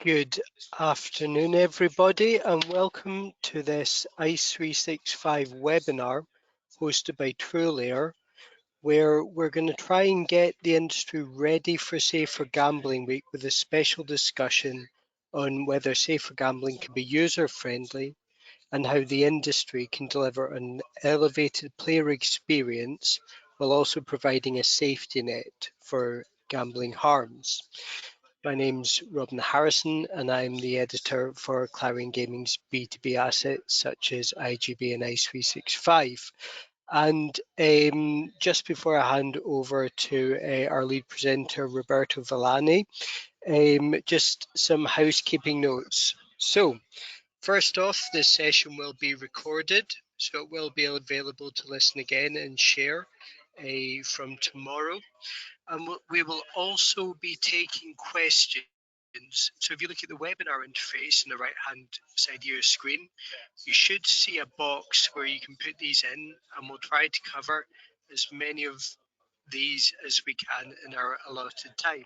Good afternoon, everybody, and welcome to this ICE 365 webinar hosted by TrueLayer, where we're going to try and get the industry ready for Safer Gambling Week with a special discussion on whether safer gambling can be user-friendly and how the industry can deliver an elevated player experience while also providing a safety net for gambling harms. My name's Robin Harrison, and I'm the editor for Clarion Gaming's B2B assets such as IGB and ICE 365. And just before I hand over to our lead presenter, Roberto Villani, just some housekeeping notes. So, first off, this session will be recorded, so it will be available to listen again and share from tomorrow. And we will also be taking questions. So if you look at the webinar interface on the right-hand side of your screen, you should see a box where you can put these in, and we'll try to cover as many of these as we can in our allotted time.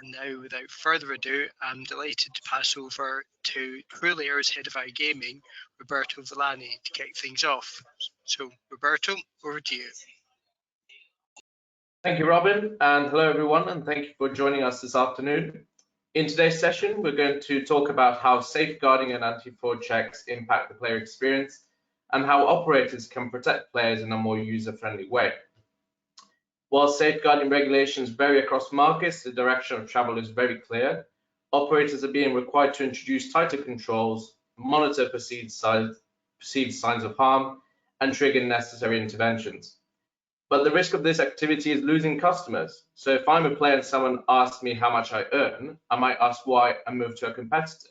And now, without further ado, I'm delighted to pass over to TrueLayer's head of iGaming, Roberto Villani, to kick things off. So, Roberto, over to you. Thank you, Robin, and hello everyone, and thank you for joining us this afternoon. In today's session, we're going to talk about how safeguarding and anti-fraud checks impact the player experience and how operators can protect players in a more user-friendly way. While safeguarding regulations vary across markets, the direction of travel is very clear. Operators are being required to introduce tighter controls, monitor perceived signs of harm, and trigger necessary interventions. But the risk of this activity is losing customers. So if I'm a player and someone asks me how much I earn, I might ask why I moved to a competitor.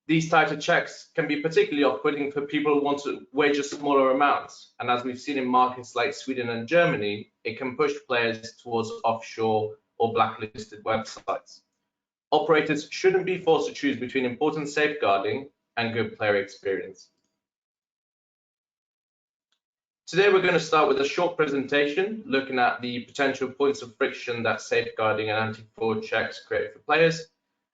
These tighter checks can be particularly off-putting for people who want to wager smaller amounts. And as we've seen in markets like Sweden and Germany, it can push players towards offshore or blacklisted websites. Operators shouldn't be forced to choose between important safeguarding and good player experience. Today, we're going to start with a short presentation looking at the potential points of friction that safeguarding and anti-fraud checks create for players.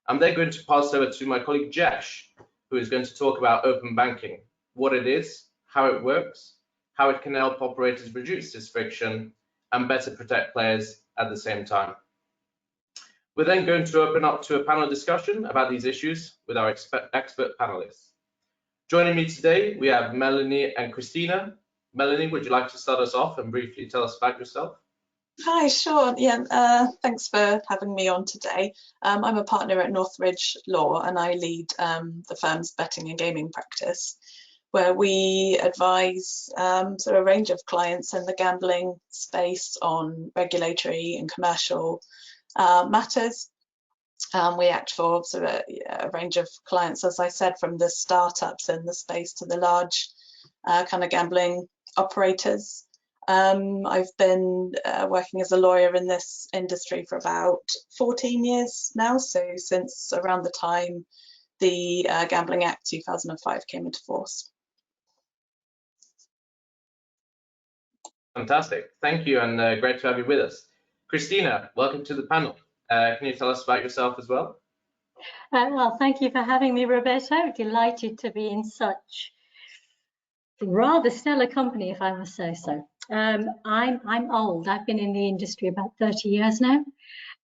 I'm then going to pass over to my colleague Jesh, who is going to talk about open banking, what it is, how it works, how it can help operators reduce this friction and better protect players at the same time. We're then going to open up to a panel discussion about these issues with our expert panelists. Joining me today, we have Melanie and Christina. Melanie, would you like to start us off and briefly tell us about yourself? Hi, sure. Yeah, thanks for having me on today. I'm a partner at Northridge Law, and I lead the firm's betting and gaming practice, where we advise sort of a range of clients in the gambling space on regulatory and commercial matters. We act for sort of a range of clients, as I said, from the startups in the space to the large kind of gambling operators. I've been working as a lawyer in this industry for about 14 years now, so since around the time the Gambling Act 2005 came into force. Fantastic, thank you, and great to have you with us. Christina, welcome to the panel. Can you tell us about yourself as well? Well, thank you for having me, Roberto. Delighted to be in such rather stellar company, if I must say so. I'm old. I've been in the industry about 30 years now.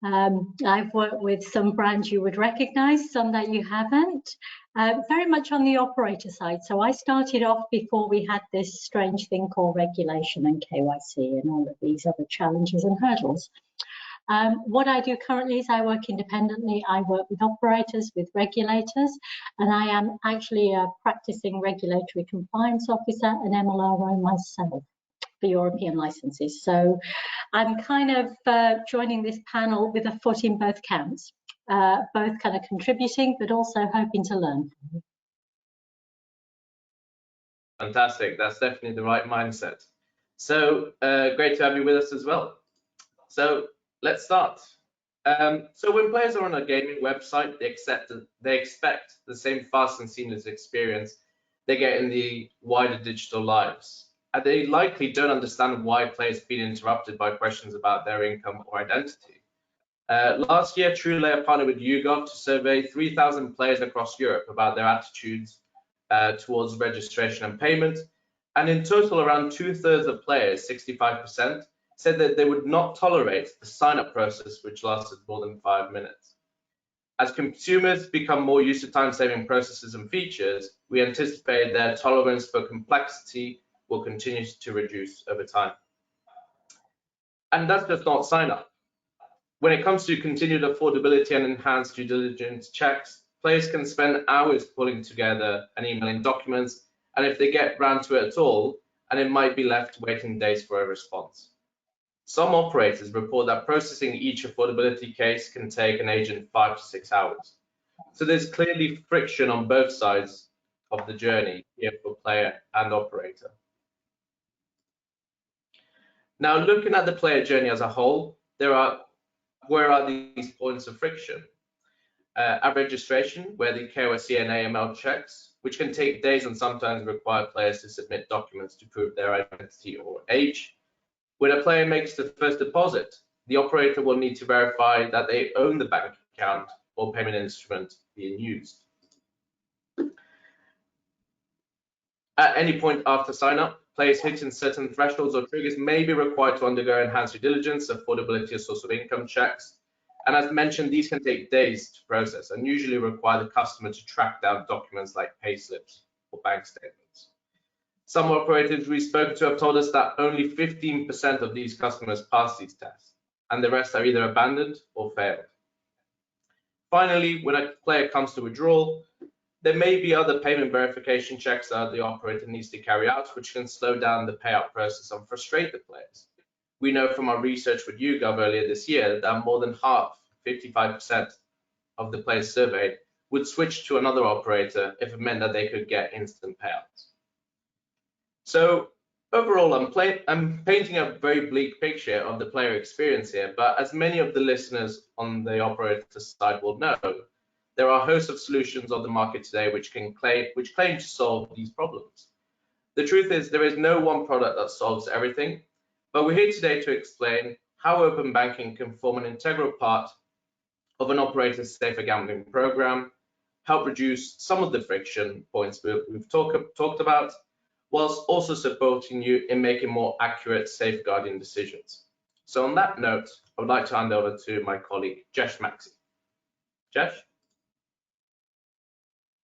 I've worked with some brands you would recognize, some that you haven't, very much on the operator side. So I started off before we had this strange thing called regulation and KYC and all of these other challenges and hurdles. What I do currently is I work independently. I work with operators, with regulators, and I am actually a practicing regulatory compliance officer and MLRO myself for European licenses. So I'm kind of joining this panel with a foot in both camps, both kind of contributing, but also hoping to learn. Fantastic, that's definitely the right mindset. So great to have you with us as well. So let's start. So when players are on a gaming website, they expect the same fast and seamless experience they get in the wider digital lives. And they likely don't understand why players feel interrupted by questions about their income or identity. Last year, TrueLayer partnered with YouGov to survey 3,000 players across Europe about their attitudes towards registration and payment. And in total, around 2/3 of players, 65%, said that they would not tolerate the sign-up process, which lasted more than 5 minutes. As consumers become more used to time-saving processes and features, we anticipate their tolerance for complexity will continue to reduce over time. And that's just not sign-up. When it comes to continued affordability and enhanced due diligence checks, players can spend hours pulling together and emailing documents, and if they get round to it at all, and it might be left waiting days for a response. Some operators report that processing each affordability case can take an agent 5 to 6 hours. So there's clearly friction on both sides of the journey here for player and operator. Now, looking at the player journey as a whole, where are these points of friction? At registration, where the KYC and AML checks, which can take days and sometimes require players to submit documents to prove their identity or age. When a player makes the first deposit, the operator will need to verify that they own the bank account or payment instrument being used. At any point after sign-up, players hitting certain thresholds or triggers may be required to undergo enhanced due diligence, affordability, or source of income checks. And as mentioned, these can take days to process and usually require the customer to track down documents like payslips or bank statements. Some operators we've spoken to have told us that only 15% of these customers pass these tests, and the rest are either abandoned or failed. Finally, when a player comes to withdrawal, there may be other payment verification checks that the operator needs to carry out, which can slow down the payout process and frustrate the players. We know from our research with YouGov earlier this year that more than half, 55% of the players surveyed, would switch to another operator if it meant that they could get instant payouts. So overall, I'm painting a very bleak picture of the player experience here, but as many of the listeners on the operator side will know, there are a host of solutions on the market today which claim to solve these problems. The truth is there is no one product that solves everything, but we're here today to explain how open banking can form an integral part of an operator's safer gambling program, help reduce some of the friction points we've talked about, whilst also supporting you in making more accurate safeguarding decisions. So on that note, I would like to hand over to my colleague, Jesh Maxi. Jesh?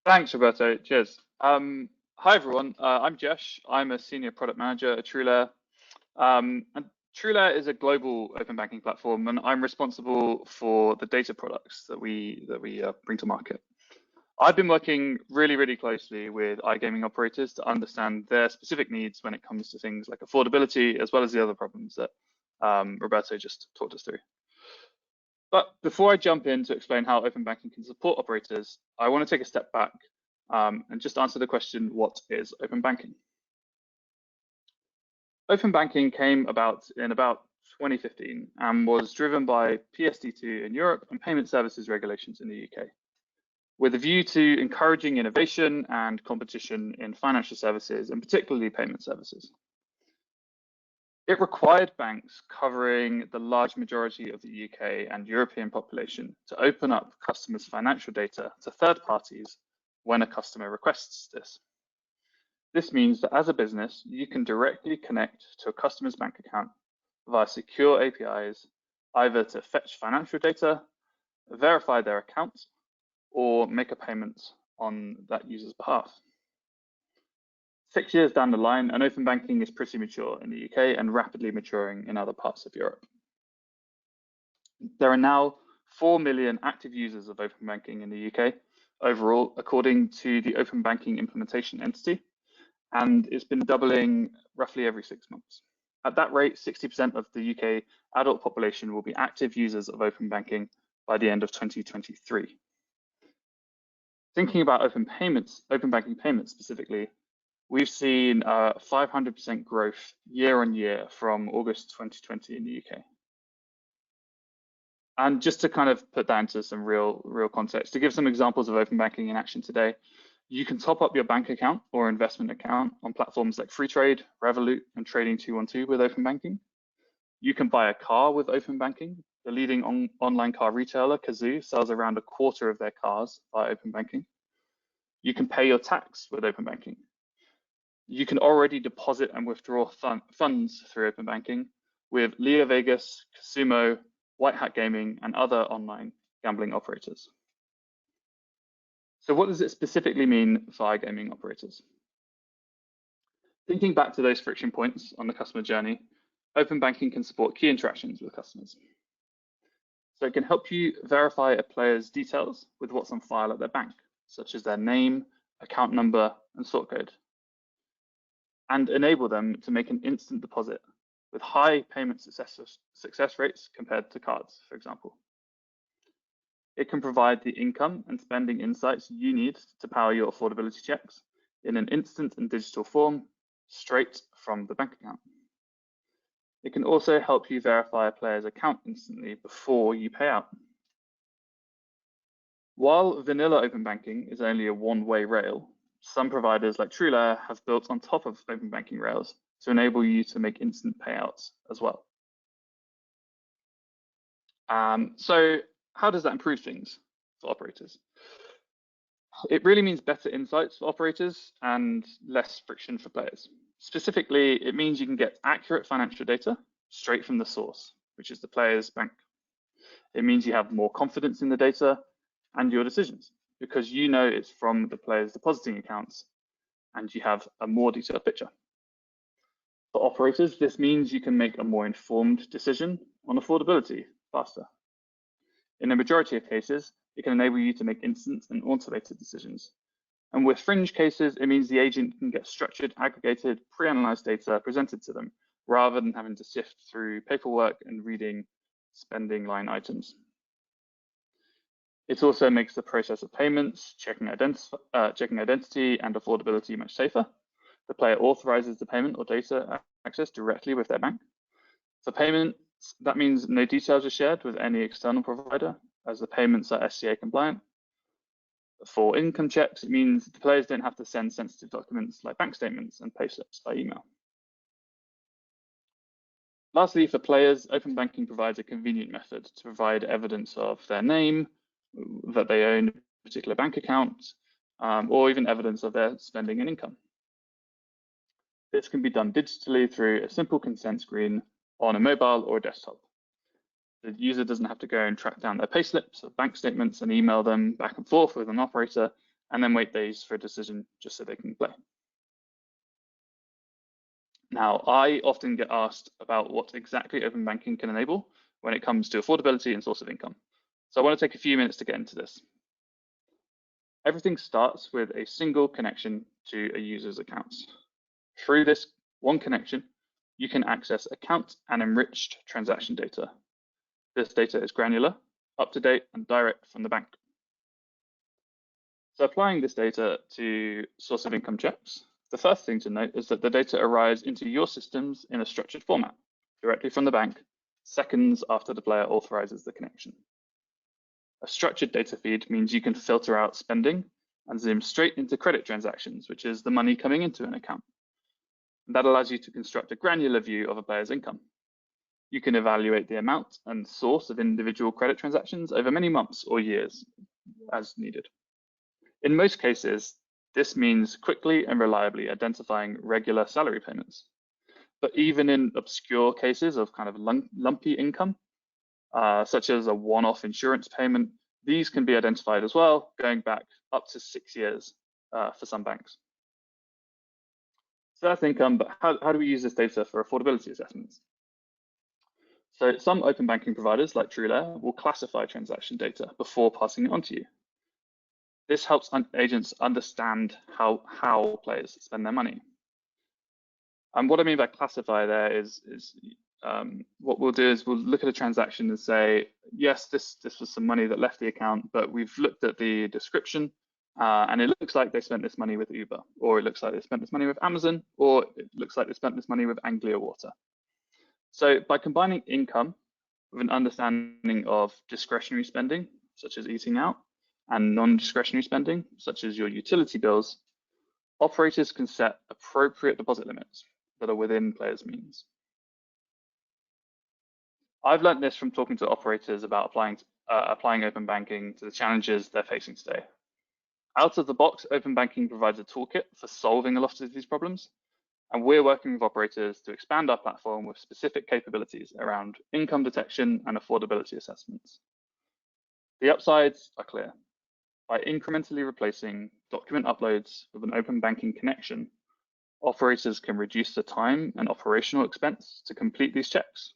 Thanks, Roberto. Cheers. Hi, everyone. I'm Jesh. I'm a senior product manager at TrueLayer. And TrueLayer is a global open banking platform, and I'm responsible for the data products that we bring to market. I've been working really closely with iGaming operators to understand their specific needs when it comes to things like affordability, as well as the other problems that Roberto just talked us through. But before I jump in to explain how open banking can support operators, I want to take a step back and just answer the question, what is open banking? Open banking came about in about 2015 and was driven by PSD2 in Europe and payment services regulations in the UK, with a view to encouraging innovation and competition in financial services, and particularly payment services. It required banks covering the large majority of the UK and European population to open up customers' financial data to third parties when a customer requests this. This means that as a business, you can directly connect to a customer's bank account via secure APIs, either to fetch financial data, verify their account, or make a payment on that user's behalf. 6 years down the line, and open banking is pretty mature in the UK and rapidly maturing in other parts of Europe. There are now 4 million active users of open banking in the UK overall, according to the Open Banking Implementation Entity, and it's been doubling roughly every 6 months. At that rate, 60% of the UK adult population will be active users of open banking by the end of 2023. Thinking about open banking payments specifically, we've seen 500% growth year on year from August 2020 in the UK. And just to kind of put that into some real context, to give some examples of open banking in action today, you can top up your bank account or investment account on platforms like Freetrade, Revolut, and Trading 212 with open banking. You can buy a car with open banking the leading online car retailer, Cazoo, sells around a quarter of their cars via open banking. You can pay your tax with open banking. You can already deposit and withdraw funds through open banking with Leo Vegas, Casumo, White Hat Gaming, and other online gambling operators. So what does it specifically mean for iGaming operators? Thinking back to those friction points on the customer journey, open banking can support key interactions with customers. So it can help you verify a player's details with what's on file at their bank, such as their name, account number, and sort code, and enable them to make an instant deposit with high payment success rates compared to cards, for example. It can provide the income and spending insights you need to power your affordability checks in an instant and digital form, straight from the bank account. It can also help you verify a player's account instantly before you pay out. While vanilla open banking is only a one-way rail, some providers like TrueLayer have built on top of open banking rails to enable you to make instant payouts as well. So how does that improve things for operators? It really means better insights for operators and less friction for players. Specifically, it means you can get accurate financial data straight from the source, which is the player's bank. It means you have more confidence in the data and your decisions because you know it's from the player's depositing accounts and you have a more detailed picture. For operators, this means you can make a more informed decision on affordability faster. In a majority of cases, it can enable you to make instant and automated decisions. And with fringe cases, it means the agent can get structured, aggregated, pre-analyzed data presented to them, rather than having to sift through paperwork and reading spending line items. It also makes the process of payments, checking identity and affordability much safer. The player authorizes the payment or data access directly with their bank. For payments, that means no details are shared with any external provider, as the payments are SCA compliant. For income checks, it means the players don't have to send sensitive documents like bank statements and payslips by email. Lastly, for players, open banking provides a convenient method to provide evidence of their name, that they own a particular bank account, or even evidence of their spending and income. This can be done digitally through a simple consent screen on a mobile or a desktop. The user doesn't have to go and track down their payslips or bank statements and email them back and forth with an operator and then wait days for a decision just so they can play. Now, I often get asked about what exactly open banking can enable when it comes to affordability and source of income. So I want to take a few minutes to get into this. Everything starts with a single connection to a user's accounts. Through this one connection, you can access account and enriched transaction data. This data is granular, up-to-date, and direct from the bank. So applying this data to source of income checks, the first thing to note is that the data arrives into your systems in a structured format, directly from the bank, seconds after the player authorizes the connection. A structured data feed means you can filter out spending and zoom straight into credit transactions, which is the money coming into an account. And that allows you to construct a granular view of a player's income. You can evaluate the amount and source of individual credit transactions over many months or years as needed. In most cases, this means quickly and reliably identifying regular salary payments. But even in obscure cases of kind of lumpy income, such as a one-off insurance payment, these can be identified as well, going back up to 6 years for some banks. So that's income, but how do we use this data for affordability assessments? So some open banking providers like TrueLayer will classify transaction data before passing it on to you. This helps agents understand how players spend their money. And what I mean by classify there is what we'll do is we'll look at a transaction and say, yes, this was some money that left the account, but we've looked at the description and it looks like they spent this money with Uber, or it looks like they spent this money with Amazon, or it looks like they spent this money with Anglia Water. So by combining income with an understanding of discretionary spending, such as eating out, and non-discretionary spending, such as your utility bills, operators can set appropriate deposit limits that are within players' means. I've learned this from talking to operators about applying open banking to the challenges they're facing today. Out of the box, open banking provides a toolkit for solving a lot of these problems, and we're working with operators to expand our platform with specific capabilities around income detection and affordability assessments. The upsides are clear. By incrementally replacing document uploads with an open banking connection, operators can reduce the time and operational expense to complete these checks.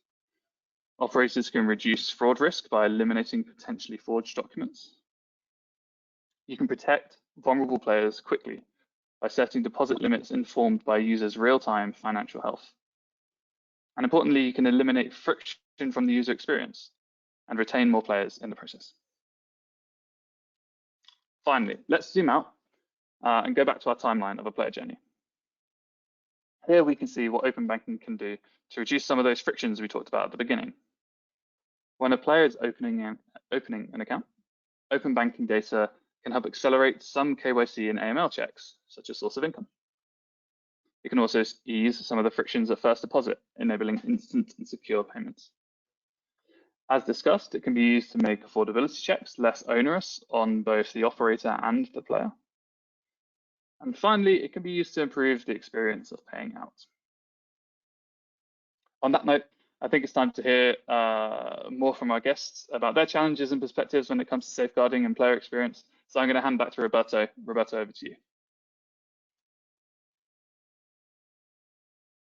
Operators can reduce fraud risk by eliminating potentially forged documents. You can protect vulnerable players quickly by setting deposit limits informed by users' real-time financial health. And importantly, you can eliminate friction from the user experience and retain more players in the process. Finally, let's zoom out and go back to our timeline of a player journey. Here we can see what open banking can do to reduce some of those frictions we talked about at the beginning. When a player is opening an account, open banking data can help accelerate some KYC and AML checks, such as source of income. It can also ease some of the frictions at first deposit, enabling instant and secure payments. As discussed, it can be used to make affordability checks less onerous on both the operator and the player. And finally, it can be used to improve the experience of paying out. On that note, I think it's time to hear more from our guests about their challenges and perspectives when it comes to safeguarding and player experience. So I'm going to hand back to Roberto. Roberto, over to you.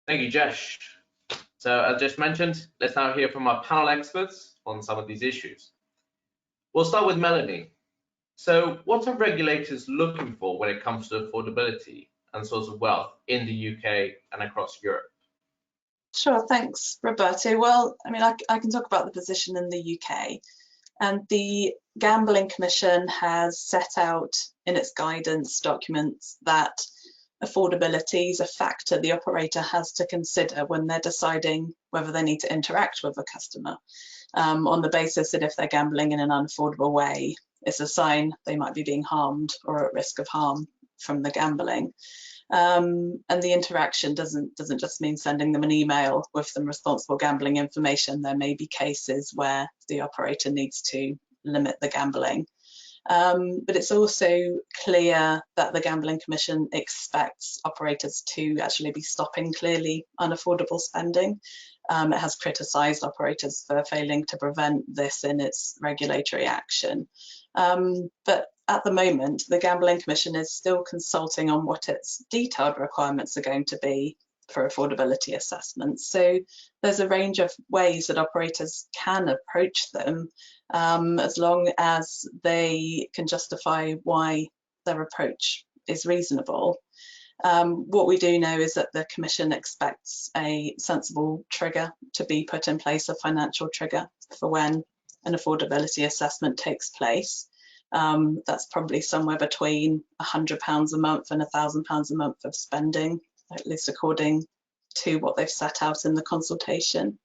Thank you, Jesh. So as just mentioned, let's now hear from our panel experts on some of these issues. We'll start with Melanie. So what are regulators looking for when it comes to affordability and source of wealth in the UK and across Europe? Sure, thanks, Roberto. Well, I mean, I can talk about the position in the UK. And the Gambling Commission has set out in its guidance documents that affordability is a factor the operator has to consider when they're deciding whether they need to interact with a customer, on the basis that if they're gambling in an unaffordable way, it's a sign they might be being harmed or at risk of harm from the gambling. And the interaction doesn't just mean sending them an email with some responsible gambling information. There may be cases where the operator needs to limit the gambling. But it's also clear that the Gambling Commission expects operators to actually be stopping clearly unaffordable spending. It has criticised operators for failing to prevent this in its regulatory action. But at the moment, the Gambling Commission is still consulting on what its detailed requirements are going to be for affordability assessments. So there's a range of ways that operators can approach them, as long as they can justify why their approach is reasonable. What we do know is that the Commission expects a sensible trigger to be put in place, a financial trigger for when an affordability assessment takes place. That's probably somewhere between £100 a month and £1,000 a month of spending, at least according to what they've set out in the consultation.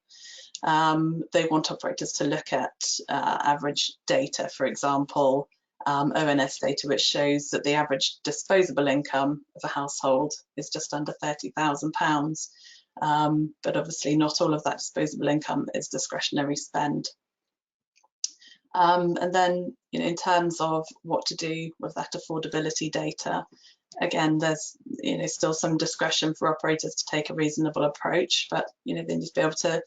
They want operators to look at average data, for example, ONS data, which shows that the average disposable income of a household is just under £30,000. But obviously not all of that disposable income is discretionary spend. And then, in terms of what to do with that affordability data, again, there's still some discretion for operators to take a reasonable approach, but they need to be able to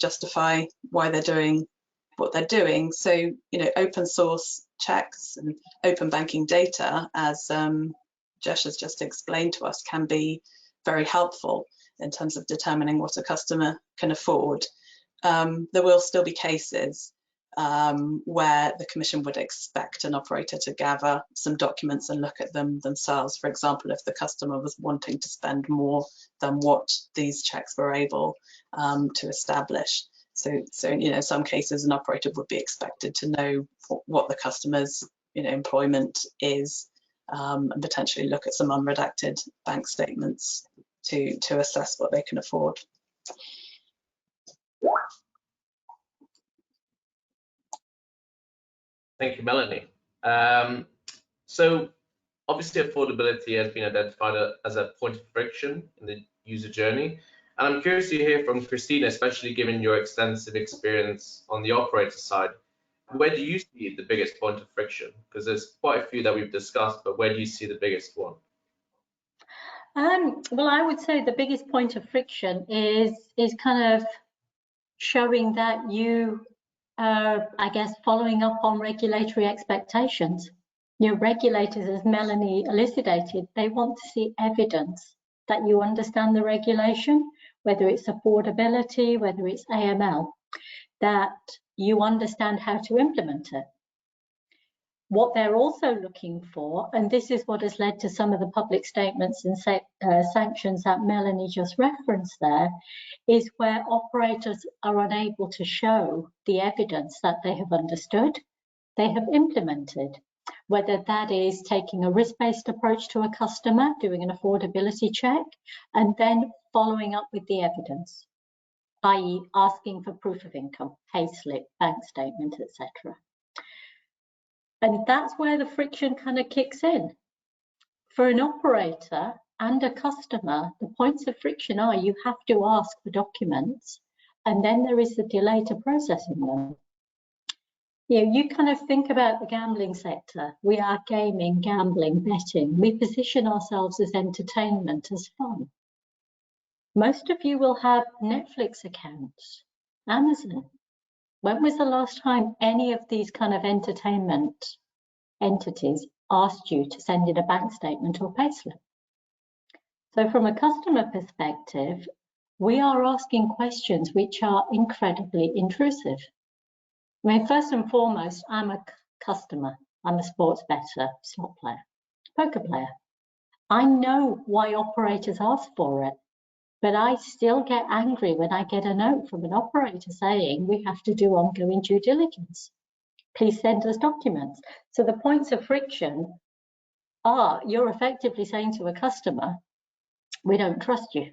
justify why they're doing what they're doing. So open source checks and open banking data, as Jesh has just explained to us, can be very helpful in terms of determining what a customer can afford. There will still be cases where the Commission would expect an operator to gather some documents and look at them themselves. For example, if the customer was wanting to spend more than what these checks were able to establish. So in some cases, an operator would be expected to know what the customer's employment is, and potentially look at some unredacted bank statements to assess what they can afford. Thank you, Melanie. So obviously affordability has been identified as a point of friction in the user journey. And I'm curious to hear from Christina, especially given your extensive experience on the operator side. Where do you see the biggest point of friction? Because there's quite a few that we've discussed, but where do you see the biggest one? Well, I would say the biggest point of friction is kind of showing that you are, I guess, following up on regulatory expectations. Your regulators, as Melanie elucidated, they want to see evidence that you understand the regulation, whether it's affordability, whether it's AML, that you understand how to implement it. What they're also looking for, and this is what has led to some of the public statements and sanctions that Melanie just referenced there, is where operators are unable to show the evidence that they have understood, they have implemented, whether that is taking a risk-based approach to a customer, doing an affordability check, and then following up with the evidence, i.e. asking for proof of income, payslip, bank statement, etc. And that's where the friction kind of kicks in. For an operator and a customer, the points of friction are you have to ask for documents, and then there is the delay to processing them. You kind of think about the gambling sector. We are gaming, gambling, betting. We position ourselves as entertainment, as fun. Most of you will have Netflix accounts, Amazon. When was the last time any of these kind of entertainment entities asked you to send in a bank statement or payslip? So from a customer perspective, we are asking questions which are incredibly intrusive. I mean, first and foremost, I'm a customer. I'm a sports bettor, slot player, poker player. I know why operators ask for it, but I still get angry when I get a note from an operator saying we have to do ongoing due diligence. Please send us documents. So the points of friction are you're effectively saying to a customer, we don't trust you.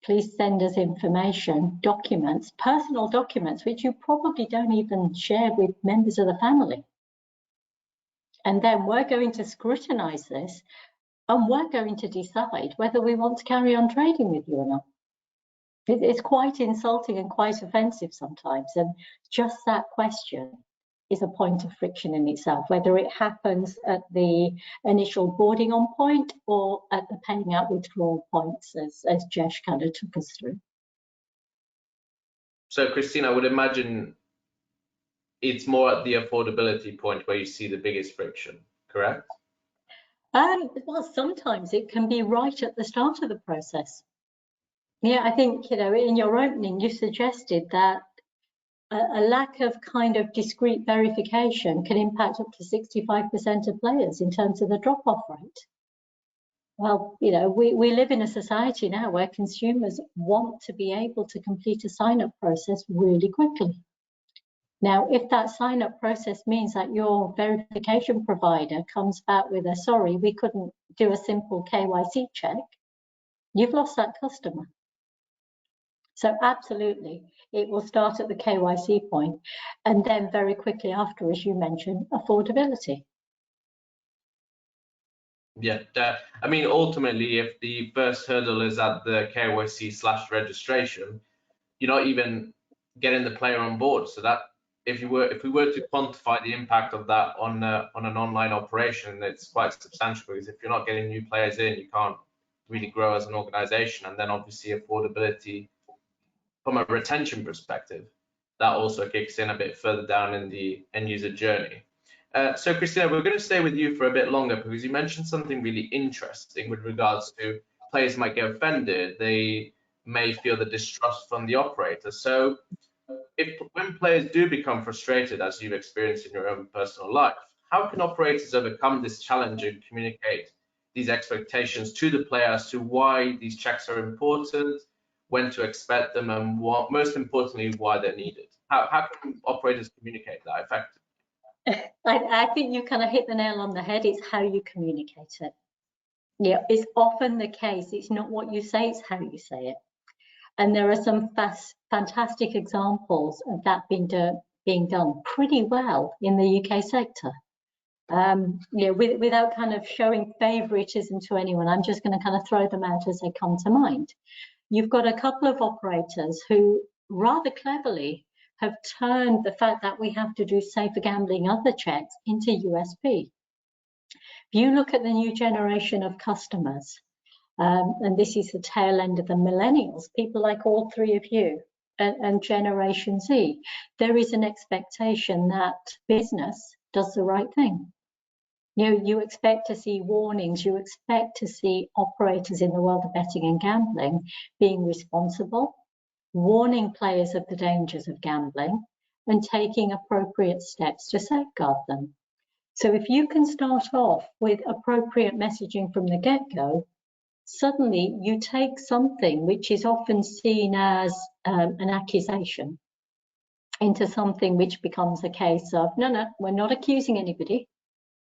Please send us information, documents, personal documents, which you probably don't even share with members of the family. And then we're going to scrutinize this and we're going to decide whether we want to carry on trading with you or not. It's quite insulting and quite offensive sometimes. And just that question is a point of friction in itself, whether it happens at the initial boarding on point or at the paying out withdrawal points, as Jesh kind of took us through. So, Christina, I would imagine it's more at the affordability point where you see the biggest friction, correct? Well, sometimes it can be right at the start of the process. Yeah, I think, in your opening, you suggested that a lack of kind of discrete verification can impact up to 65% of players in terms of the drop-off rate. Well, we live in a society now where consumers want to be able to complete a sign-up process really quickly. Now, if that sign-up process means that your verification provider comes back with a, sorry, we couldn't do a simple KYC check, you've lost that customer. So absolutely, it will start at the KYC point, and then very quickly after, as you mentioned, affordability. Yeah, I mean, ultimately, if the first hurdle is at the KYC/registration, you're not even getting the player on board. So that if we were to quantify the impact of that on an online operation, it's quite substantial, because if you're not getting new players in, you can't really grow as an organization. And then obviously affordability from a retention perspective, that also kicks in a bit further down in the end user journey. So Christina, we're going to stay with you for a bit longer, because you mentioned something really interesting with regards to players might get offended. They may feel the distrust from the operator. So when players do become frustrated, as you've experienced in your own personal life, how can operators overcome this challenge and communicate these expectations to the player as to why these checks are important, when to expect them, and what, most importantly, why they're needed? How can operators communicate that effectively? I think you kind of hit the nail on the head. It's how you communicate it. Yeah, it's often the case. It's not what you say, it's how you say it. And there are some fantastic examples of that being done pretty well in the UK sector. Without kind of showing favoritism to anyone, I'm just going to kind of throw them out as they come to mind. You've got a couple of operators who rather cleverly have turned the fact that we have to do safer gambling other checks into USP. If you look at the new generation of customers, and this is the tail end of the millennials, people like all three of you and Generation Z, there is an expectation that business does the right thing. You expect to see warnings, you expect to see operators in the world of betting and gambling being responsible, warning players of the dangers of gambling, and taking appropriate steps to safeguard them. So if you can start off with appropriate messaging from the get-go, suddenly you take something which is often seen as an accusation into something which becomes a case of, no, we're not accusing anybody.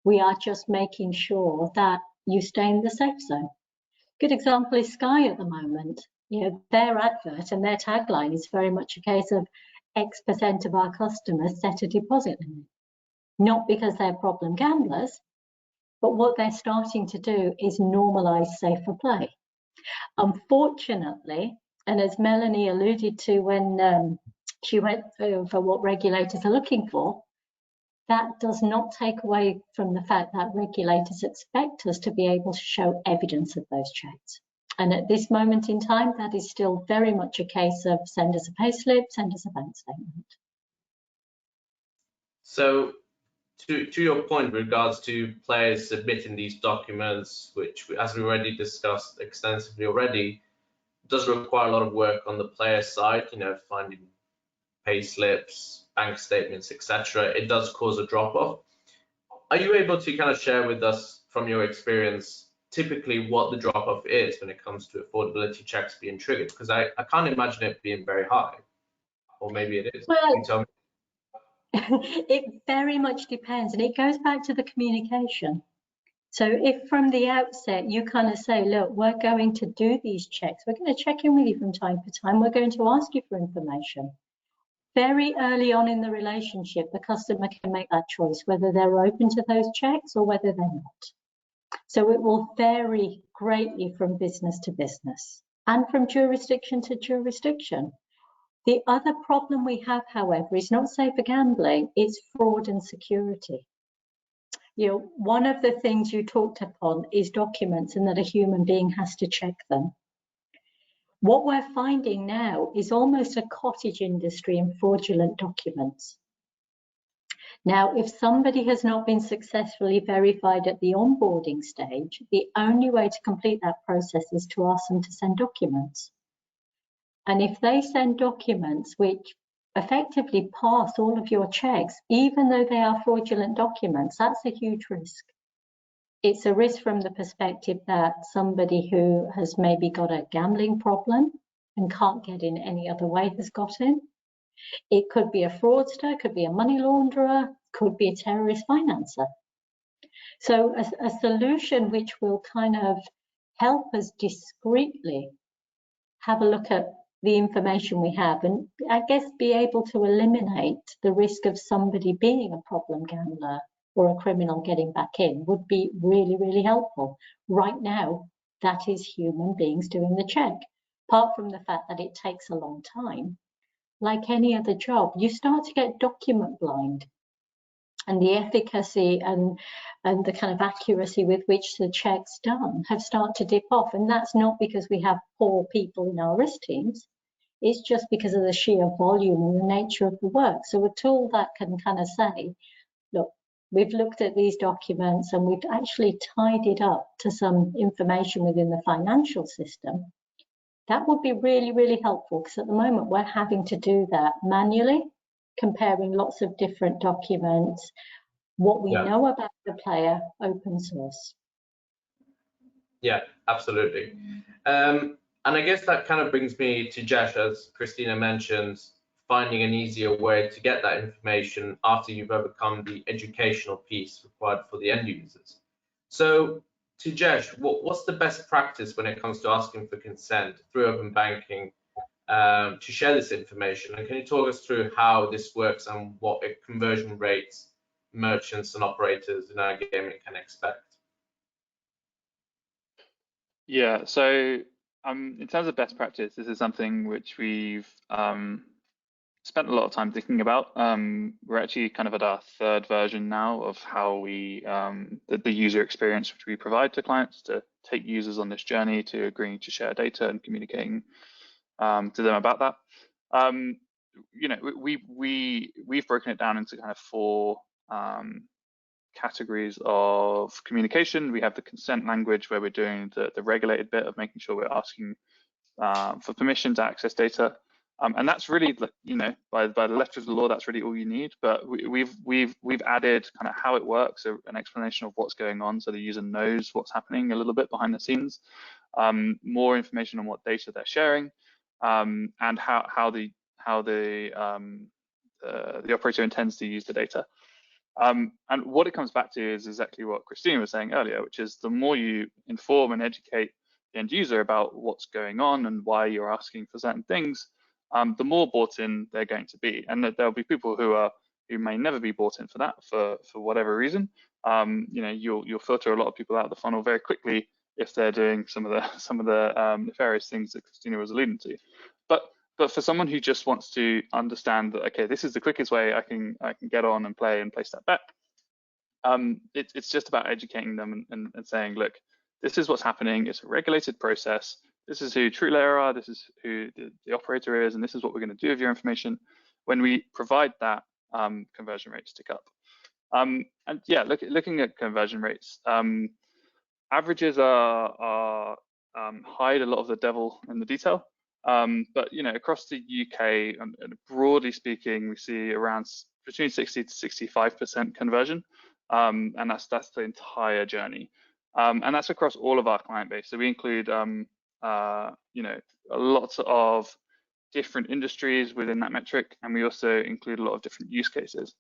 We are just making sure that you stay in the safe zone. Good example is Sky at the moment. Their advert and their tagline is very much a case of X% of our customers set a deposit limit. Not because they're problem gamblers, but what they're starting to do is normalize safer play. Unfortunately, and as Melanie alluded to when she went over what regulators are looking for, that does not take away from the fact that regulators expect us to be able to show evidence of those checks. And at this moment in time, that is still very much a case of send us a payslip, send us a bank statement. So to your point with regards to players submitting these documents, which, as we already discussed extensively already, does require a lot of work on the player side, finding pay slips, bank statements, etc. It does cause a drop-off. Are you able to kind of share with us from your experience typically what the drop-off is when it comes to affordability checks being triggered? Because I can't imagine it being very high, or maybe it is. Well, can you tell me? It very much depends, and it goes back to the communication. So if from the outset you kind of say, look, we're going to do these checks, we're going to check in with you from time to time, we're going to ask you for information. Very early on in the relationship, the customer can make that choice, whether they're open to those checks or whether they're not. So it will vary greatly from business to business and from jurisdiction to jurisdiction. The other problem we have, however, is not safer gambling, it's fraud and security. One of the things you talked upon is documents and that a human being has to check them. What we're finding now is almost a cottage industry in fraudulent documents. Now, if somebody has not been successfully verified at the onboarding stage, the only way to complete that process is to ask them to send documents. And if they send documents which effectively pass all of your checks, even though they are fraudulent documents, that's a huge risk. It's a risk from the perspective that somebody who has maybe got a gambling problem and can't get in any other way has got in. It could be a fraudster, could be a money launderer, could be a terrorist financer. So a solution which will kind of help us discreetly have a look at the information we have and I guess be able to eliminate the risk of somebody being a problem gambler or a criminal getting back in would be really, really helpful. Right now, that is human beings doing the check. Apart from the fact that it takes a long time, like any other job, you start to get document blind and the efficacy and the kind of accuracy with which the check's done have started to dip off. And that's not because we have poor people in our risk teams. It's just because of the sheer volume and the nature of the work. So a tool that can kind of say, look, we've looked at these documents and we've actually tied it up to some information within the financial system. That would be really, really helpful because at the moment we're having to do that manually, comparing lots of different documents, what we know about the player, open source. Yeah, absolutely. And I guess that kind of brings me to Jesh, as Christina mentioned, finding an easier way to get that information after you've overcome the educational piece required for the end users. So to Jesh, what's the best practice when it comes to asking for consent through open banking to share this information? And can you talk us through how this works and what conversion rates merchants and operators in iGaming can expect? Yeah, so in terms of best practice, this is something which we've spent a lot of time thinking about. We're actually kind of at our third version now of how we, the user experience which we provide to clients to take users on this journey to agreeing to share data and communicating to them about that. You know, we've broken it down into kind of 4 categories of communication. We have the consent language where we're doing the regulated bit of making sure we're asking for permission to access data. And that's really, you know, by the letter of the law, that's really all you need. But we've added kind of how it works, an explanation of what's going on, so the user knows what's happening a little bit behind the scenes. More information on what data they're sharing, and how the operator intends to use the data. And what it comes back to is exactly what Christina was saying earlier, which is the more you inform and educate the end user about what's going on and why you're asking for certain things, the more bought in they're going to be. And there'll be people who may never be bought in for that for whatever reason. You know, you'll filter a lot of people out of the funnel very quickly if they're doing some of the nefarious things that Christina was alluding to. But for someone who just wants to understand that, okay, this is the quickest way I can get on and play and place that bet, it's just about educating them and saying, look, this is what's happening. It's a regulated process. This is who TrueLayer are. This is who the operator is, and this is what we're going to do with your information. When we provide that, conversion rates tick up. And yeah, looking at conversion rates, averages are hide a lot of the devil in the detail. But you know, across the UK, and broadly speaking, we see around between 60 to 65% conversion, and that's the entire journey, and that's across all of our client base. So we include, you know, lots of different industries within that metric, and we also include a lot of different use cases.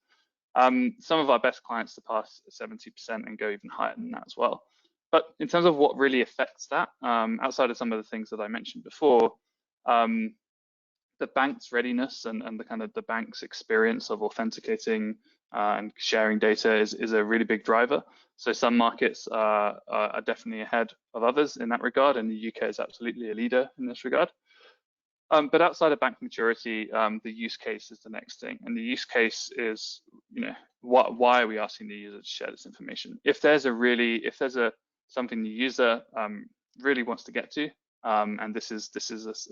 Some of our best clients surpass 70% and go even higher than that as well. But in terms of what really affects that, outside of some of the things that I mentioned before, the bank's readiness and the kind of the bank's experience of authenticating and sharing data is a really big driver. So some markets are definitely ahead of others in that regard, and the UK is absolutely a leader in this regard. But outside of bank maturity, the use case is the next thing, and the use case is, you know, why are we asking the user to share this information? If there's something the user really wants to get to, and this is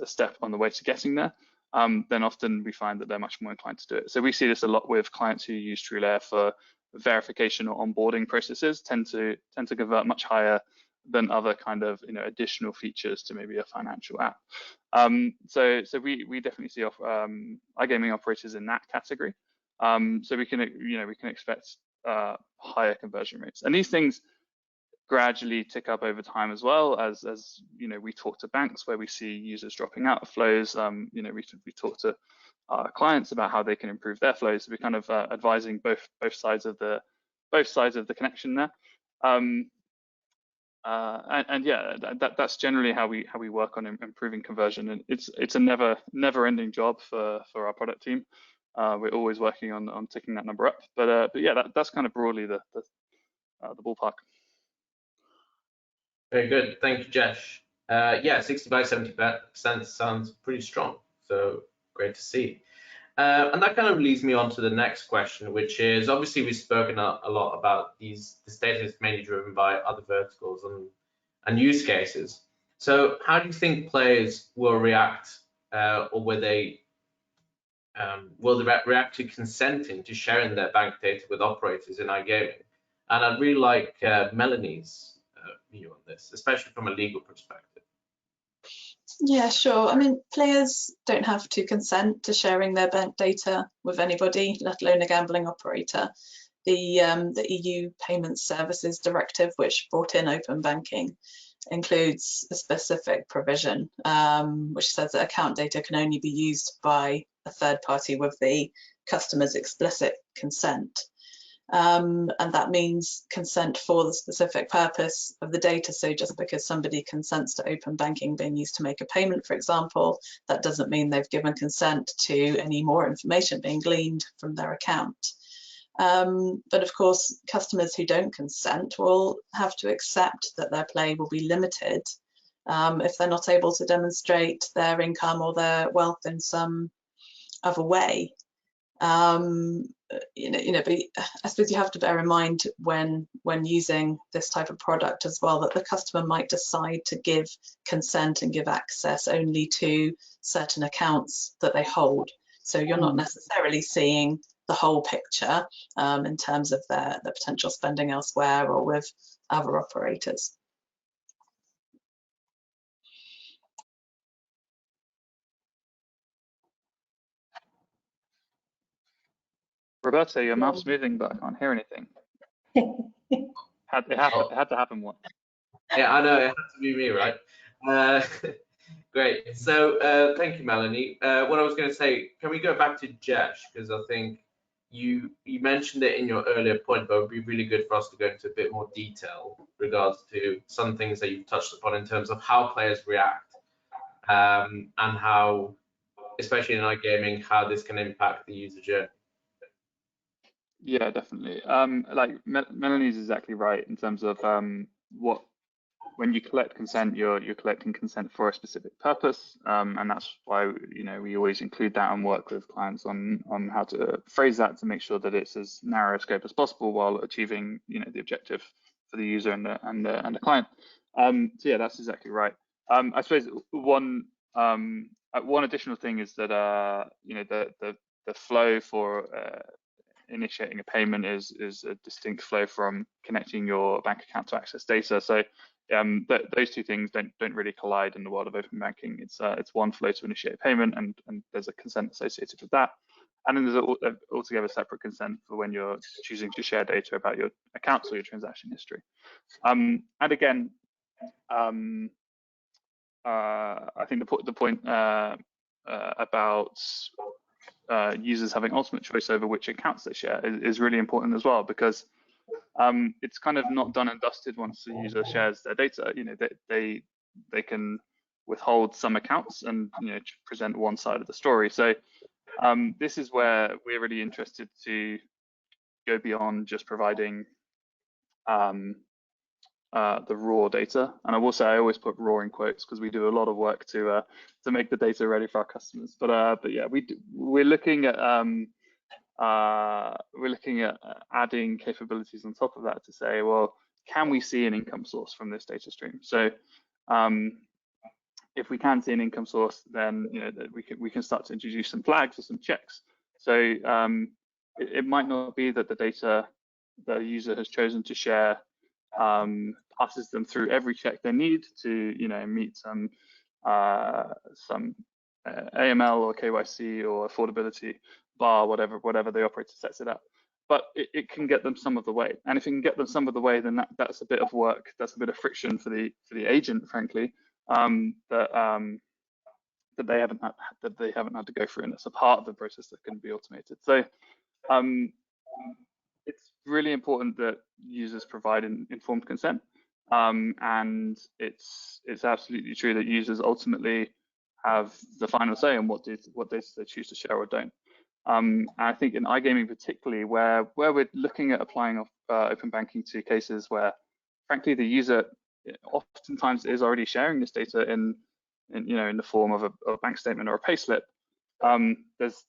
a step on the way to getting there, then often we find that they're much more inclined to do it. So we see this a lot with clients who use TrueLayer for verification or onboarding processes, tend to convert much higher than other kind of, you know, additional features to maybe a financial app. So we definitely see iGaming operators in that category. So we can expect higher conversion rates, and these things gradually tick up over time as well, as you know, we talk to banks where we see users dropping out of flows. You know, we talk to our clients about how they can improve their flows. So we're kind of advising both sides of the connection there. And yeah, that's generally how we work on improving conversion, and it's a never-ending job for our product team. We're always working on ticking that number up, but yeah, that's kind of broadly the ballpark. Very good, thank you, Jesh. Yeah, 65–70% sounds pretty strong, so great to see. And that kind of leads me on to the next question, which is, obviously we've spoken a lot about this data is mainly driven by other verticals and use cases. So how do you think players will react, or will they react to consenting to sharing their bank data with operators in iGaming? And I'd really like Melanie's view on this, especially from a legal perspective. Yeah, sure. I mean, players don't have to consent to sharing their bank data with anybody, let alone a gambling operator. The EU Payment Services Directive, which brought in open banking, includes a specific provision which says that account data can only be used by a third party with the customer's explicit consent. And that means consent for the specific purpose of the data. So just because somebody consents to open banking being used to make a payment, for example, that doesn't mean they've given consent to any more information being gleaned from their account. But of course, customers who don't consent will have to accept that their play will be limited if they're not able to demonstrate their income or their wealth in some other way. But I suppose you have to bear in mind when using this type of product as well, that the customer might decide to give consent and give access only to certain accounts that they hold. So you're not necessarily seeing the whole picture in terms of their potential spending elsewhere or with other operators. Roberta, your mouth's moving, but I can't hear anything. It had to happen once. Yeah, I know, it had to be me, right? Great. So thank you, Melanie. What I was going to say, can we go back to Jesh? Because I think you mentioned it in your earlier point, but it would be really good for us to go into a bit more detail regards to some things that you've touched upon in terms of how players react and how, especially in iGaming, how this can impact the user journey. Yeah, definitely. Like Melanie's exactly right in terms of when you collect consent, you're collecting consent for a specific purpose, and that's why we always include that and work with clients on how to phrase that to make sure that it's as narrow a scope as possible while achieving the objective for the user and the client. So yeah, that's exactly right. I suppose one additional thing is that the flow for initiating a payment is a distinct flow from connecting your bank account to access data. So those two things don't really collide in the world of open banking. It's one flow to initiate a payment, and there's a consent associated with that. And then there's altogether separate consent for when you're choosing to share data about your accounts or your transaction history. And again, I think the point about users having ultimate choice over which accounts they share is really important as well, because it's kind of not done and dusted once the user shares their data. They can withhold some accounts and present one side of the story. So this is where we're really interested to go beyond just providing the raw data. And I will say I always put raw in quotes because we do a lot of work to make the data ready for our customers. But yeah, we're looking at adding capabilities on top of that to say, well, can we see an income source from this data stream? So if we can see an income source, then we can start to introduce some flags or some checks. So it might not be that the data the user has chosen to share passes them through every check they need to meet some AML or KYC or affordability bar, whatever the operator sets it up. But it can get them some of the way, and if it can get them some of the way, then that's a bit of work, that's a bit of friction for the agent, frankly, that they haven't had to go through, and it's a part of the process that can be automated. So it's really important that users provide informed consent, and it's absolutely true that users ultimately have the final say on what data they choose to share or don't. I think in iGaming particularly, where we're looking at applying open banking to cases where, frankly, the user oftentimes is already sharing this data in the form of a bank statement or a payslip. There's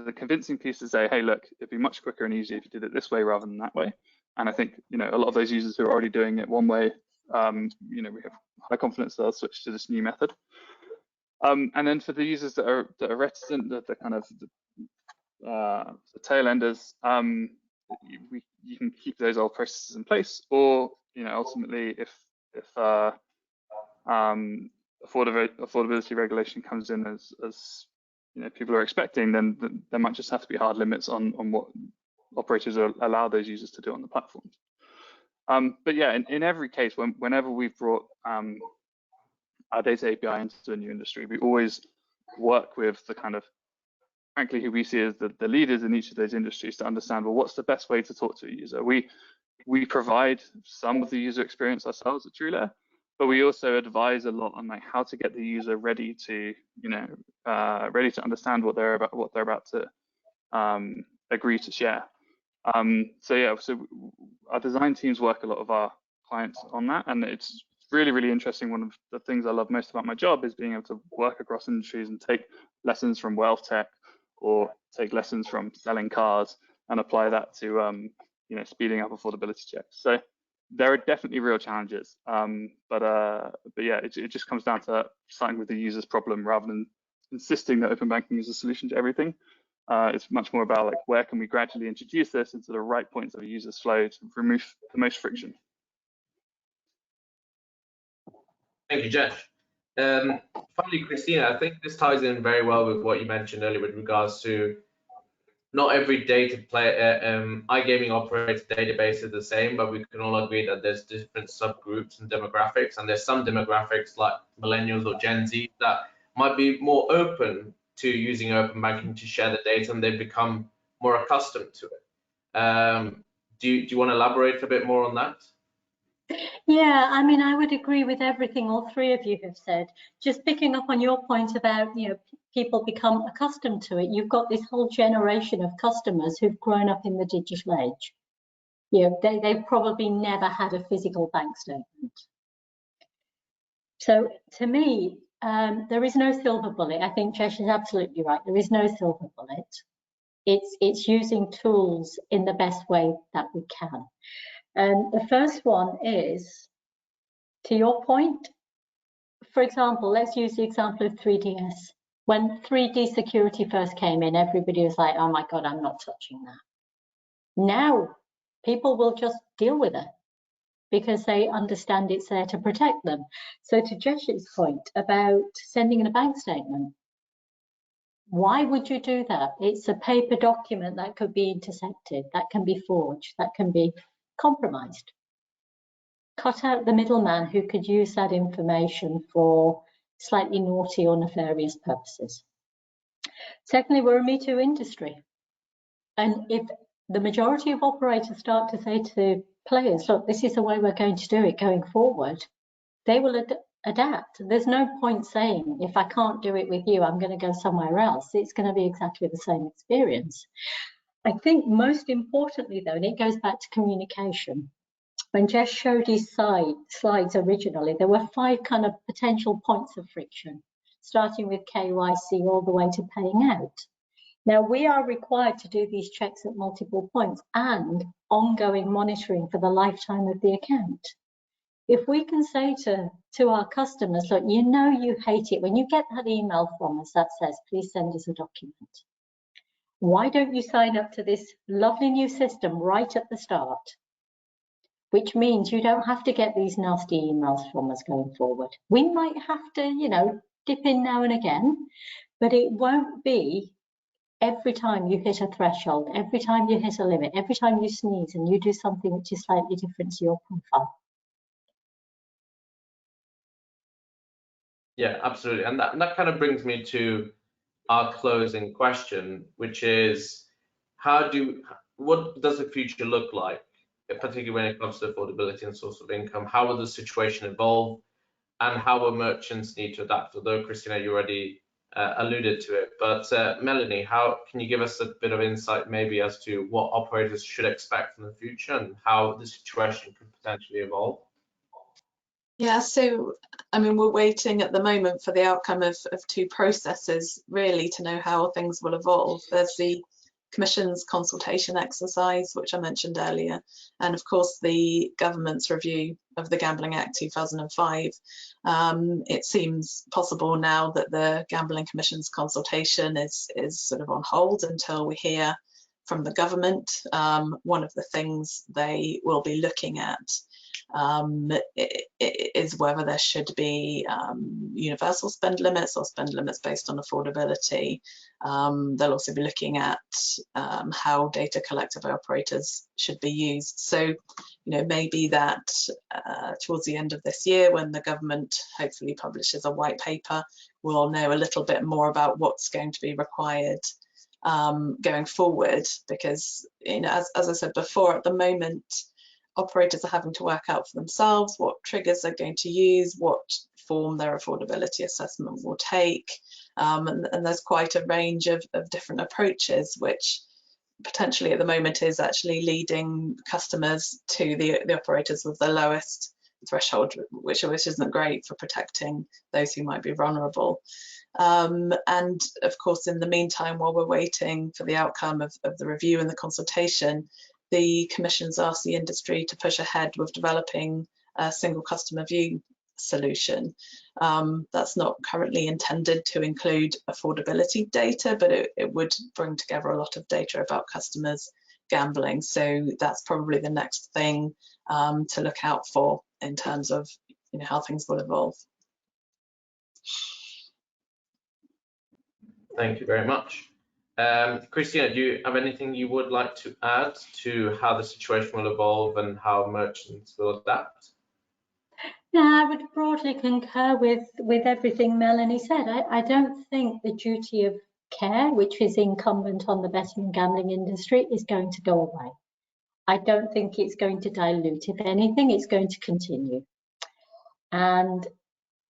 a convincing piece to say, hey, look, it'd be much quicker and easier if you did it this way rather than that way. And I think a lot of those users who are already doing it one way, we have high confidence they'll switch to this new method. And then for the users that are reticent, the kind of the tail enders, you can keep those old processes in place, or ultimately, if affordability regulation comes in as people are expecting, then there might just have to be hard limits on what operators allow those users to do on the platforms. But yeah, in every case, whenever we've brought our data API into a new industry, we always work with the kind of, frankly, who we see as the leaders in each of those industries to understand, well, what's the best way to talk to a user? We provide some of the user experience ourselves at TrueLayer, but we also advise a lot on how to get the user ready to understand what they're about to agree to share. So our design teams work a lot of our clients on that, and it's really, really interesting. One of the things I love most about my job is being able to work across industries and take lessons from wealth tech or take lessons from selling cars and apply that to speeding up affordability checks. So there are definitely real challenges, but yeah, it just comes down to starting with the user's problem rather than insisting that open banking is a solution to everything. It's much more about like, where can we gradually introduce this into the right points of a user's flow to remove the most friction. Thank you, Jeff. Finally, Christina, I think this ties in very well with what you mentioned earlier with regards to not every iGaming operator database is the same, but we can all agree that there's different subgroups and demographics, and there's some demographics like millennials or Gen Z that might be more open to using open banking to share the data, and they've become more accustomed to it. Do you want to elaborate a bit more on that? Yeah, I mean, I would agree with everything all three of you have said. Just picking up on your point about, people become accustomed to it. You've got this whole generation of customers who've grown up in the digital age. They've probably never had a physical bank statement. So to me, there is no silver bullet. I think Jesh is absolutely right. There is no silver bullet. It's using tools in the best way that we can. And the first one is, to your point, for example, let's use the example of 3DS. When 3D security first came in, everybody was like, oh my God, I'm not touching that. Now, people will just deal with it because they understand it's there to protect them. So to Jesh's point about sending in a bank statement, why would you do that? It's a paper document that could be intercepted, that can be forged, that can be compromised. Cut out the middleman who could use that information for slightly naughty or nefarious purposes. Secondly, we're a Me Too industry. And if the majority of operators start to say to players, look, this is the way we're going to do it going forward, they will adapt. There's no point saying, if I can't do it with you, I'm going to go somewhere else. It's going to be exactly the same experience. I think most importantly, though, and it goes back to communication, when Jess showed his slides originally, there were 5 kind of potential points of friction, starting with KYC all the way to paying out. Now, we are required to do these checks at multiple points and ongoing monitoring for the lifetime of the account. If we can say to our customers, look, you hate it when you get that email from us that says, please send us a document. Why don't you sign up to this lovely new system right at the start? Which means you don't have to get these nasty emails from us going forward. We might have to, dip in now and again, but it won't be every time you hit a threshold, every time you hit a limit, every time you sneeze and you do something which is slightly different to your profile. Yeah, absolutely. And that kind of brings me to our closing question, which is, what does the future look like, particularly when it comes to affordability and source of income? How will the situation evolve, and how will merchants need to adapt? Although, Christina, you already alluded to it, but Melanie, how can you give us a bit of insight maybe as to what operators should expect from the future and how the situation could potentially evolve? Yeah, so I mean, we're waiting at the moment for the outcome of 2 processes really to know how things will evolve. There's the Commission's consultation exercise, which I mentioned earlier, and of course the government's review of the Gambling Act 2005. It seems possible now that the Gambling Commission's consultation is sort of on hold until we hear from the government. One of the things they will be looking at is whether there should be universal spend limits or spend limits based on affordability. They'll also be looking at how data collected by operators should be used. So, maybe that towards the end of this year, when the government hopefully publishes a white paper, we'll know a little bit more about what's going to be required going forward. Because, as I said before, at the moment, operators are having to work out for themselves what triggers they're going to use, what form their affordability assessment will take, and there's quite a range of different approaches, which potentially at the moment is actually leading customers to the operators with the lowest threshold, which isn't great for protecting those who might be vulnerable. And of course, in the meantime, while we're waiting for the outcome of the review and the consultation, the Commission's asked the industry to push ahead with developing a single customer view solution. That's not currently intended to include affordability data, but it would bring together a lot of data about customers gambling. So that's probably the next thing to look out for in terms of how things will evolve. Thank you very much. Christina, do you have anything you would like to add to how the situation will evolve and how merchants will adapt? Yeah, I would broadly concur with everything Melanie said. I don't think the duty of care, which is incumbent on the betting and gambling industry, is going to go away. I don't think it's going to dilute. If anything, it's going to continue. And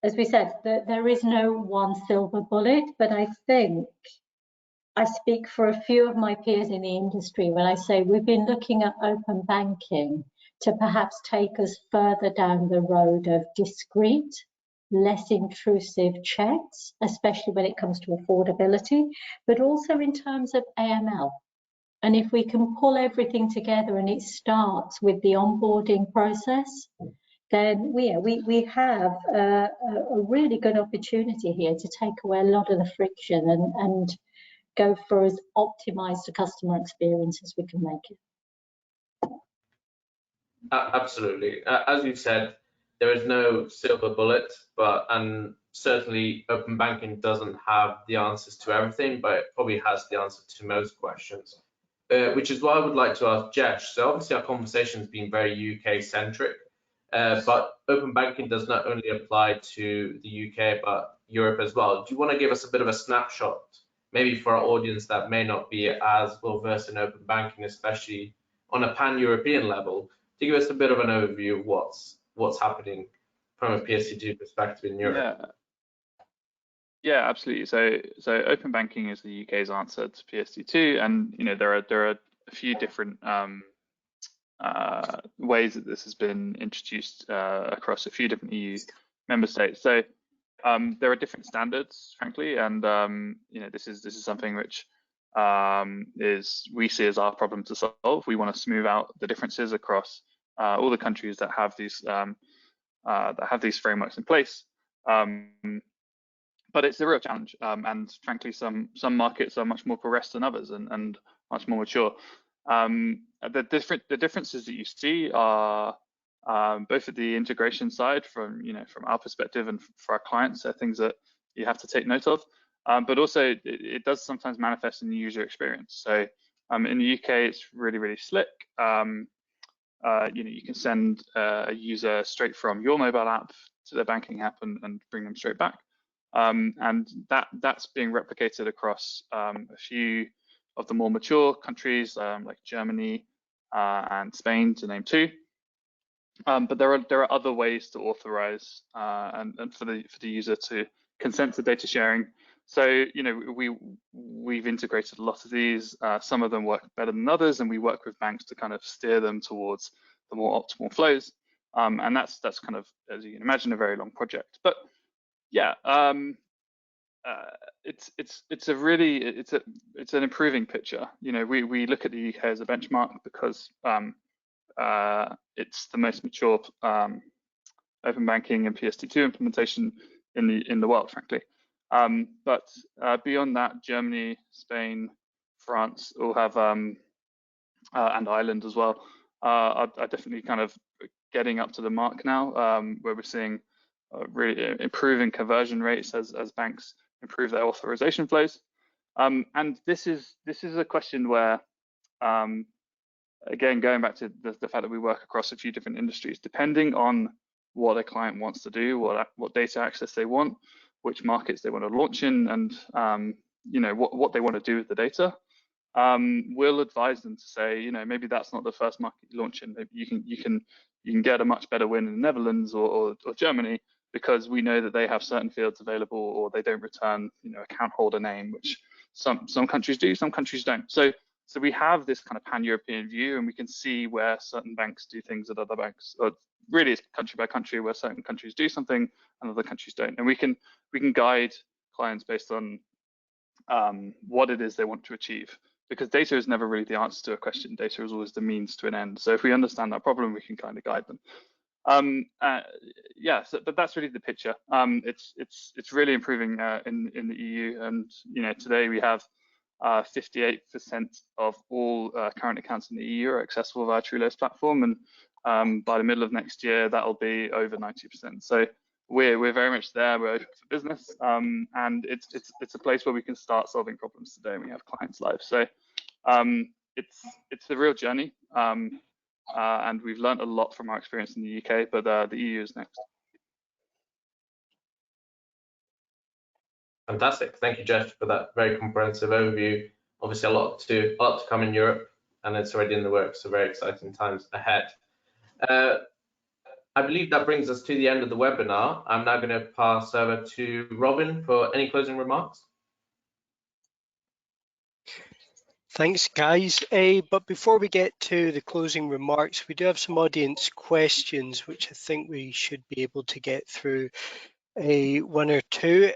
as we said, there is no one silver bullet, but I think I speak for a few of my peers in the industry when I say we've been looking at open banking to perhaps take us further down the road of discrete, less intrusive checks, especially when it comes to affordability, but also in terms of AML. And if we can pull everything together and it starts with the onboarding process, then we have a really good opportunity here to take away a lot of the friction and go for as optimized a customer experience as we can make it. Absolutely. As you said, there is no silver bullet, and certainly open banking doesn't have the answers to everything, but it probably has the answer to most questions, which is what I would like to ask Jesh. So obviously our conversation has been very UK centric, but open banking does not only apply to the UK, but Europe as well. Do you want to give us a bit of a snapshot, maybe for our audience that may not be as well versed in open banking, especially on a pan-European level, to give us a bit of an overview of what's happening from a PSD2 perspective in Europe? Yeah, absolutely. So open banking is the UK's answer to PSD2, and there are a few different ways that this has been introduced across a few different EU member states. So there are different standards, frankly, and this is something which we see as our problem to solve. We want to smooth out the differences across all the countries that have these frameworks in place. But it's a real challenge, and frankly, some markets are much more progressed than others and much more mature. The differences that you see are both at the integration side from our perspective and for our clients, are things that you have to take note of. But also it does sometimes manifest in the user experience. So in the UK, it's really, really slick. You can send a user straight from your mobile app to their banking app and bring them straight back. And that's being replicated across a few of the more mature countries like Germany and Spain, to name two. But there are other ways to authorize and for the user to consent to data sharing. So we've integrated a lot of these. Some of them work better than others, and we work with banks to kind of steer them towards the more optimal flows. And that's kind of, as you can imagine, a very long project. But yeah, it's an improving picture. We look at the UK as a benchmark because it's the most mature open banking and PSD2 implementation in the world, frankly. But beyond that, Germany, Spain, France all have, and Ireland as well, are definitely kind of getting up to the mark now, where we're seeing really improving conversion rates as banks improve their authorization flows. And this is a question where, again, going back to the fact that we work across a few different industries, depending on what a client wants to do, what data access they want, which markets they want to launch in, and what they want to do with the data, we'll advise them to say, maybe that's not the first market you launch in. Maybe you can get a much better win in the Netherlands or Germany, because we know that they have certain fields available, or they don't return, account holder name, which some countries do, some countries don't. So So we have this kind of pan-European view, and we can see where certain banks do things that other banks, or really it's country by country, where certain countries do something and other countries don't. And we can guide clients based on what it is they want to achieve, because data is never really the answer to a question. Data is always the means to an end. So if we understand that problem, we can kind of guide them. Yeah, so, but that's really the picture. It's really improving in the EU, and today we have 58% of all current accounts in the EU are accessible via TrueLayer's platform, and by the middle of next year that'll be over 90%. So we're very much there. We're open for business, and it's a place where we can start solving problems today, and we have clients live. So it's a real journey. And we've learned a lot from our experience in the UK, but the EU is next. Fantastic. Thank you, Jeff, for that very comprehensive overview. Obviously, a lot to come in Europe, and it's already in the works, so very exciting times ahead. I believe that brings us to the end of the webinar. I'm now going to pass over to Robin for any closing remarks. Thanks, guys. But before we get to the closing remarks, we do have some audience questions, which I think we should be able to get through one or two.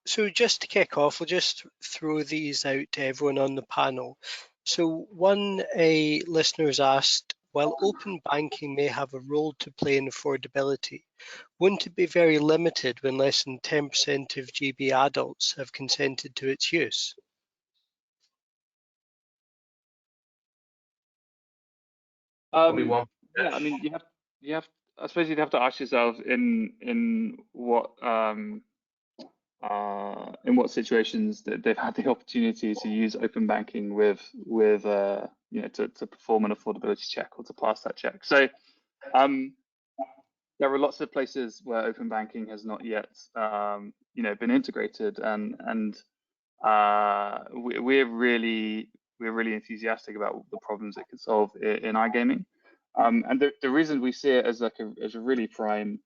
So just to kick off, we'll just throw these out to everyone on the panel. So one listener's asked, while open banking may have a role to play in affordability, wouldn't it be very limited when less than 10% of GB adults have consented to its use? One. Yeah, I mean, you have. I suppose you'd have to ask yourself in what situations that they've had the opportunity to use open banking with to perform an affordability check or to pass that check. So there are lots of places where open banking has not yet been integrated, and we're really enthusiastic about the problems it can solve in iGaming. And the reason we see it as like as a really prime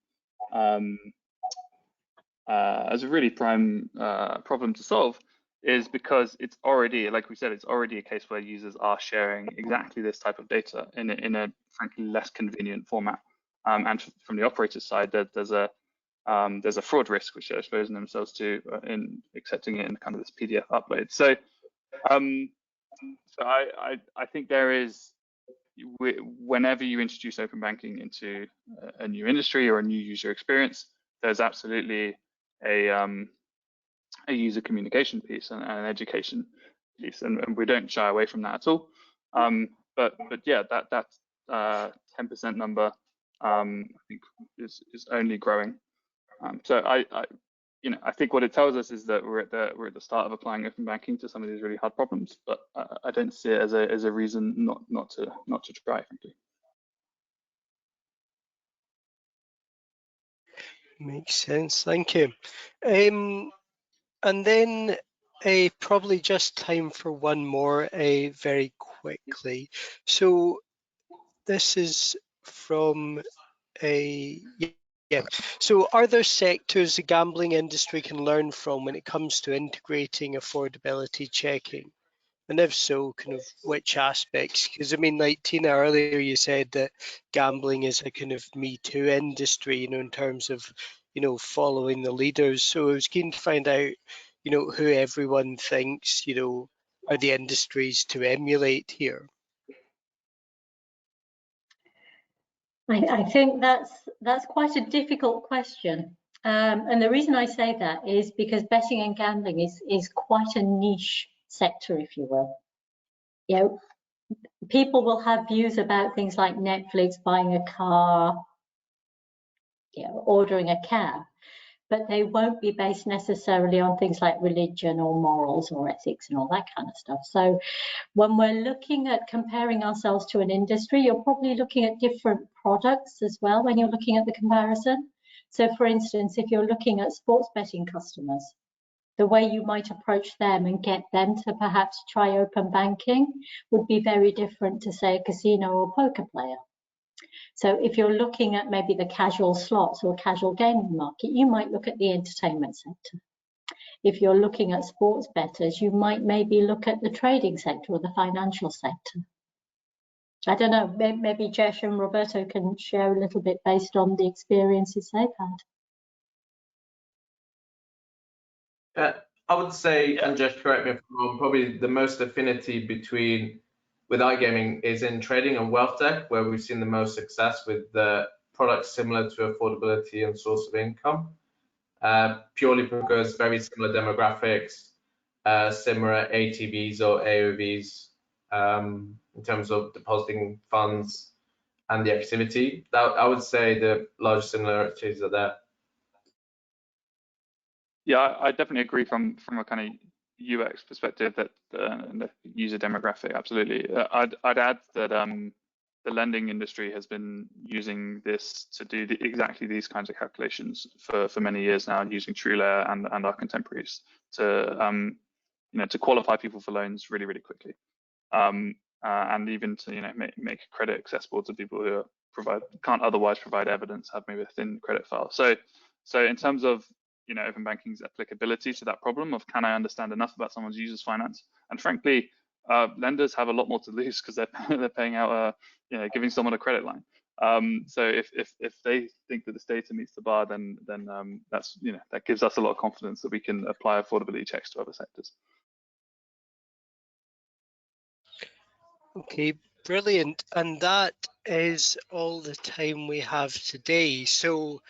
problem to solve is because it's already, like we said, it's already a case where users are sharing exactly this type of data in a frankly less convenient format. And from the operator's side, there's a fraud risk which they're exposing themselves to in accepting it in kind of this PDF upload. So, I think there is, whenever you introduce open banking into a new industry or a new user experience, there's absolutely a user communication piece and an education piece, and we don't shy away from that at all. But yeah, that 10% number I think is only growing. So I think what it tells us is that we're at the start of applying open banking to some of these really hard problems, but I don't see it as a reason not to try, frankly. Makes sense, thank you. And then probably just time for one more very quickly. So this is from So are there sectors the gambling industry can learn from when it comes to integrating affordability checking? And if so, kind of which aspects? Because I mean, like Tina, earlier you said that gambling is a kind of Me Too industry, in terms of, following the leaders. So I was keen to find out, who everyone thinks, are the industries to emulate here. I think that's quite a difficult question. And the reason I say that is because betting and gambling is quite a niche sector, if you will. People will have views about things like Netflix, buying a car, ordering a cab, but they won't be based necessarily on things like religion or morals or ethics and all that kind of stuff. So when we're looking at comparing ourselves to an industry, you're probably looking at different products as well when you're looking at the comparison. So for instance, if you're looking at sports betting customers, the way you might approach them and get them to perhaps try open banking would be very different to, say, a casino or poker player. So if you're looking at maybe the casual slots or casual gaming market, you might look at the entertainment sector. If you're looking at sports bettors, you might maybe look at the trading sector or the financial sector. I don't know, maybe Jesh and Roberto can share a little bit based on the experiences they've had. I would say, and just correct me if I'm wrong, probably the most affinity with iGaming is in trading and wealth tech, where we've seen the most success with the products similar to affordability and source of income, purely because very similar demographics, similar ATVs or AOVs in terms of depositing funds and the activity. I would say the large similarities are there. Yeah, I definitely agree from a kind of UX perspective that the user demographic, absolutely. I'd add that the lending industry has been using this to do exactly these kinds of calculations for many years now, using TrueLayer and our contemporaries to to qualify people for loans really, really quickly, and even to make credit accessible to people who can't otherwise provide evidence, have maybe a thin credit file. So in terms of open banking's applicability to that problem of can I understand enough about someone's user's finance, and frankly, lenders have a lot more to lose because they're paying out giving someone a credit line. So if they think that this data meets the bar, then that's that gives us a lot of confidence that we can apply affordability checks to other sectors. Okay, brilliant. And that is all the time we have today. So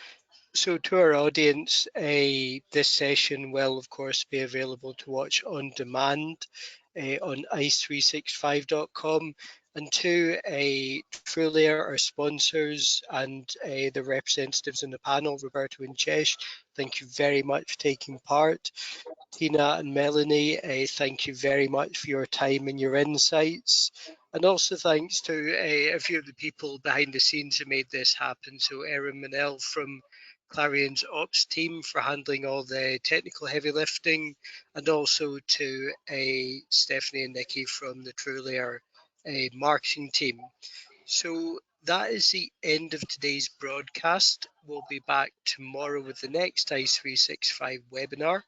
to our audience, this session will of course be available to watch on demand on ice365.com. And to TrueLayer, our sponsors, and the representatives on the panel, Roberto and Jesh, thank you very much for taking part. Tina and Melanie, thank you very much for your time and your insights. And also thanks to a few of the people behind the scenes who made this happen. So Erin Manel from Clarion's ops team for handling all the technical heavy lifting, and also to Stephanie and Nikki from the TrueLayer marketing team. So that is the end of today's broadcast. We'll be back tomorrow with the next ice365 webinar,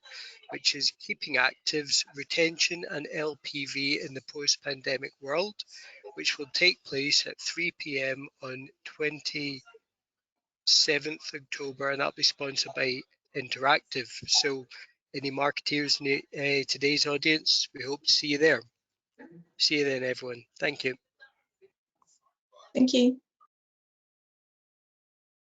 which is Keeping Actives, Retention and LPV in the Post-Pandemic World, which will take place at 3 p.m. on 27th October, and that'll be sponsored by Interactive. So any marketeers in today's audience, we hope to see you there. See you then, everyone. Thank you. Thank you.